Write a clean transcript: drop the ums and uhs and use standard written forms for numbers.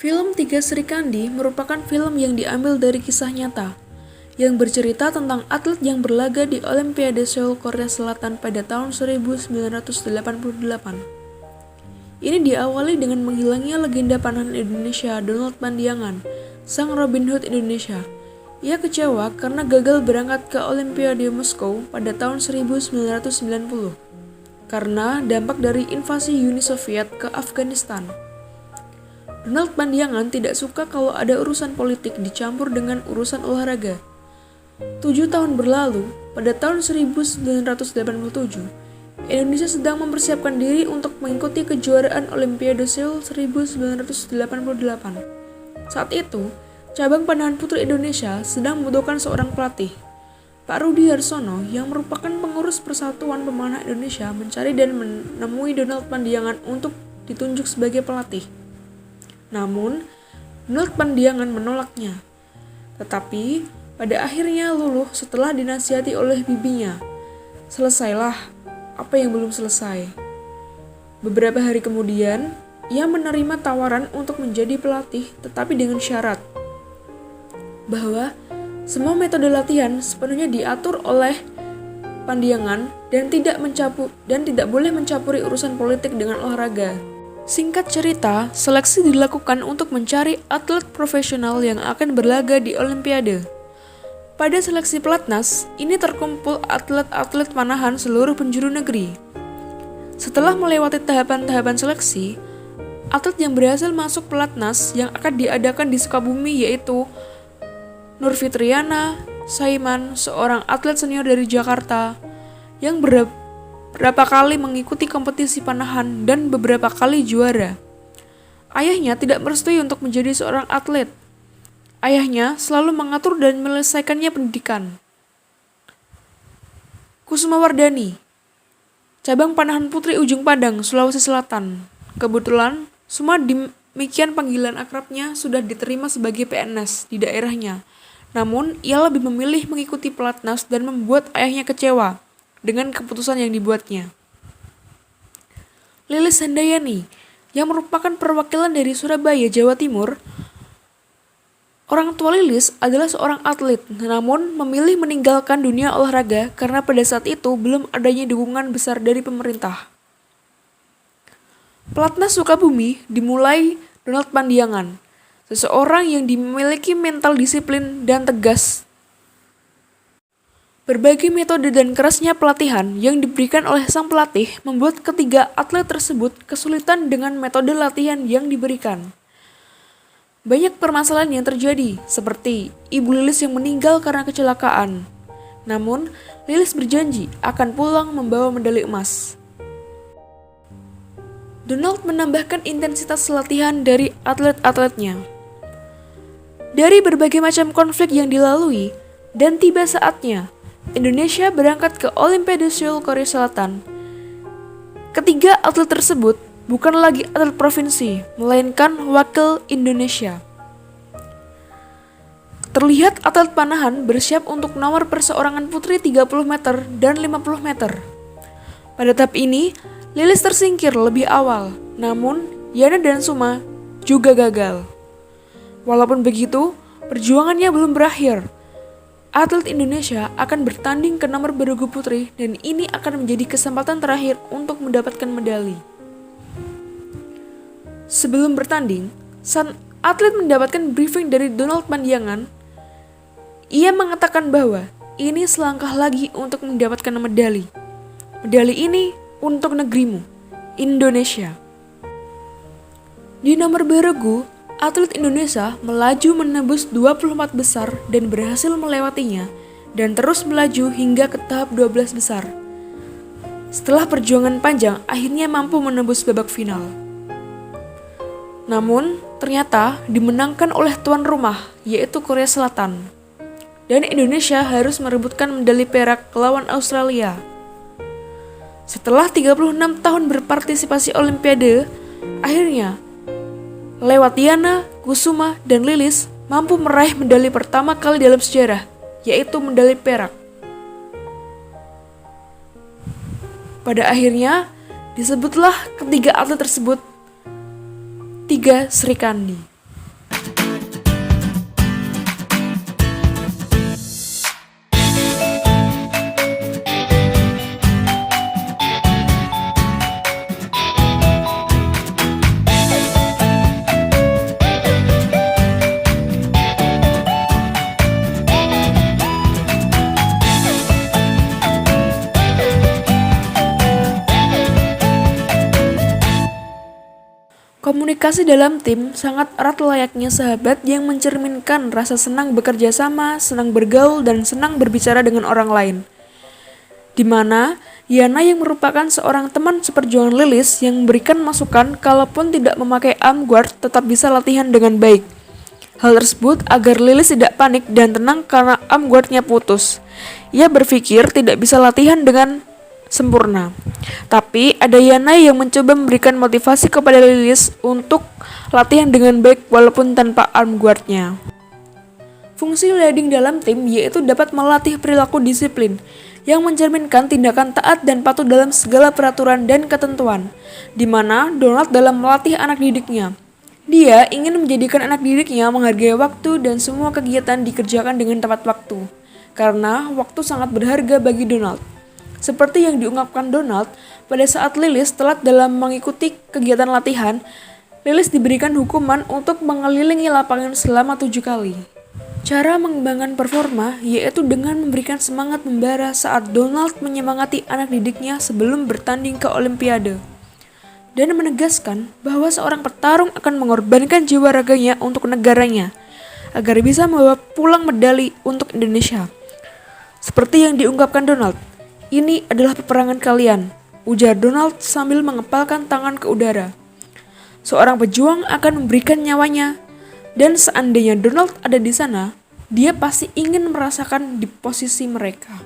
Film Tiga Serikandi merupakan film yang diambil dari kisah nyata, yang bercerita tentang atlet yang berlaga di Olimpiade Seoul, Korea Selatan pada tahun 1988. Ini diawali dengan menghilangnya legenda panahan Indonesia Donald Pandiangan, sang Robin Hood Indonesia. Ia kecewa karena gagal berangkat ke Olimpiade Moskow pada tahun 1990 karena dampak dari invasi Uni Soviet ke Afghanistan. Donald Pandiangan tidak suka kalau ada urusan politik dicampur dengan urusan olahraga. 7 tahun berlalu, pada tahun 1987, Indonesia sedang mempersiapkan diri untuk mengikuti kejuaraan Olimpiade Seoul 1988. Saat itu, cabang panahan putri Indonesia sedang membutuhkan seorang pelatih. Pak Rudi Harsono yang merupakan pengurus Persatuan Pemanah Indonesia mencari dan menemui Donald Pandiangan untuk ditunjuk sebagai pelatih. Namun, Donald Pandiangan menolaknya. Tetapi, pada akhirnya luluh setelah dinasihati oleh bibinya. Selesailah apa yang belum selesai. Beberapa hari kemudian, ia menerima tawaran untuk menjadi pelatih tetapi dengan syarat bahwa semua metode latihan sepenuhnya diatur oleh Pandiangan dan tidak boleh mencampuri urusan politik dengan olahraga. Singkat cerita, seleksi dilakukan untuk mencari atlet profesional yang akan berlaga di Olimpiade. Pada seleksi pelatnas, ini terkumpul atlet-atlet panahan seluruh penjuru negeri. Setelah melewati tahapan-tahapan seleksi, atlet yang berhasil masuk pelatnas yang akan diadakan di Sukabumi yaitu Nur Fitriana Saiman, seorang atlet senior dari Jakarta, yang beberapa kali mengikuti kompetisi panahan dan beberapa kali juara. Ayahnya tidak merestui untuk menjadi seorang atlet. Ayahnya selalu mengatur dan menyelesaikannya pendidikan. Kusuma Wardani, cabang panahan putri Ujung Padang, Sulawesi Selatan. Kebetulan, semua demikian panggilan akrabnya sudah diterima sebagai PNS di daerahnya. Namun, ia lebih memilih mengikuti pelatnas dan membuat ayahnya kecewa dengan keputusan yang dibuatnya. Lilis Handayani, yang merupakan perwakilan dari Surabaya, Jawa Timur. Orang tua Lilis adalah seorang atlet, namun memilih meninggalkan dunia olahraga karena pada saat itu belum adanya dukungan besar dari pemerintah. Pelatnas Sukabumi dimulai Donald Pandiangan, seseorang yang memiliki mental disiplin dan tegas. Berbagai metode dan kerasnya pelatihan yang diberikan oleh sang pelatih membuat ketiga atlet tersebut kesulitan dengan metode latihan yang diberikan. Banyak permasalahan yang terjadi, seperti ibu Lilis yang meninggal karena kecelakaan. Namun, Lilis berjanji akan pulang membawa medali emas. Donald menambahkan intensitas latihan dari atlet-atletnya. Dari berbagai macam konflik yang dilalui, dan tiba saatnya, Indonesia berangkat ke Olimpiade Seoul, Korea Selatan. Ketiga atlet tersebut bukan lagi atlet provinsi, melainkan wakil Indonesia. Terlihat atlet panahan bersiap untuk nomor perseorangan putri 30 meter dan 50 meter. Pada tahap ini, Lilis tersingkir lebih awal, namun Yana dan Suma juga gagal. Walaupun begitu, perjuangannya belum berakhir. Atlet Indonesia akan bertanding ke nomor beregu putri dan ini akan menjadi kesempatan terakhir untuk mendapatkan medali. Sebelum bertanding, sang atlet mendapatkan briefing dari Donald Pandiangan. Ia mengatakan bahwa ini selangkah lagi untuk mendapatkan medali. Medali ini untuk negerimu, Indonesia. Di nomor beregu, atlet Indonesia melaju menembus 24 besar dan berhasil melewatinya dan terus melaju hingga ke tahap 12 besar. Setelah perjuangan panjang, akhirnya mampu menembus babak final. Namun, ternyata dimenangkan oleh tuan rumah, yaitu Korea Selatan. dan Indonesia harus merebutkan medali perak lawan Australia. Setelah 36 tahun berpartisipasi Olimpiade, akhirnya lewat Yana, Kusuma, dan Lilis mampu meraih medali pertama kali dalam sejarah, yaitu medali perak. Pada akhirnya, disebutlah ketiga atlet tersebut Tiga Sri Kandi. Komunikasi dalam tim sangat erat layaknya sahabat yang mencerminkan rasa senang bekerja sama, senang bergaul, dan senang berbicara dengan orang lain. Di mana Yana yang merupakan seorang teman seperjuangan Lilis yang memberikan masukan kalaupun tidak memakai arm guard tetap bisa latihan dengan baik. Hal tersebut agar Lilis tidak panik dan tenang karena arm guardnya putus. Ia berpikir tidak bisa latihan dengan sempurna. Tapi ada Yana yang mencoba memberikan motivasi kepada Lilis untuk latihan dengan baik walaupun tanpa arm guardnya. Fungsi leading dalam tim yaitu dapat melatih perilaku disiplin yang mencerminkan tindakan taat dan patuh dalam segala peraturan dan ketentuan, di mana Donald dalam melatih anak didiknya. Dia ingin menjadikan anak didiknya menghargai waktu dan semua kegiatan dikerjakan dengan tepat waktu, karena waktu sangat berharga bagi Donald. Seperti yang diungkapkan Donald, pada saat Lilis telat dalam mengikuti kegiatan latihan, Lilis diberikan hukuman untuk mengelilingi lapangan selama 7 kali. Cara mengembangkan performa yaitu dengan memberikan semangat membara saat Donald menyemangati anak didiknya sebelum bertanding ke Olimpiade. Dan menegaskan bahwa seorang petarung akan mengorbankan jiwa raganya untuk negaranya, agar bisa membawa pulang medali untuk Indonesia. Seperti yang diungkapkan Donald, "Ini adalah peperangan kalian," ujar Donald sambil mengepalkan tangan ke udara. Seorang pejuang akan memberikan nyawanya, dan seandainya Donald ada di sana, dia pasti ingin merasakan di posisi mereka.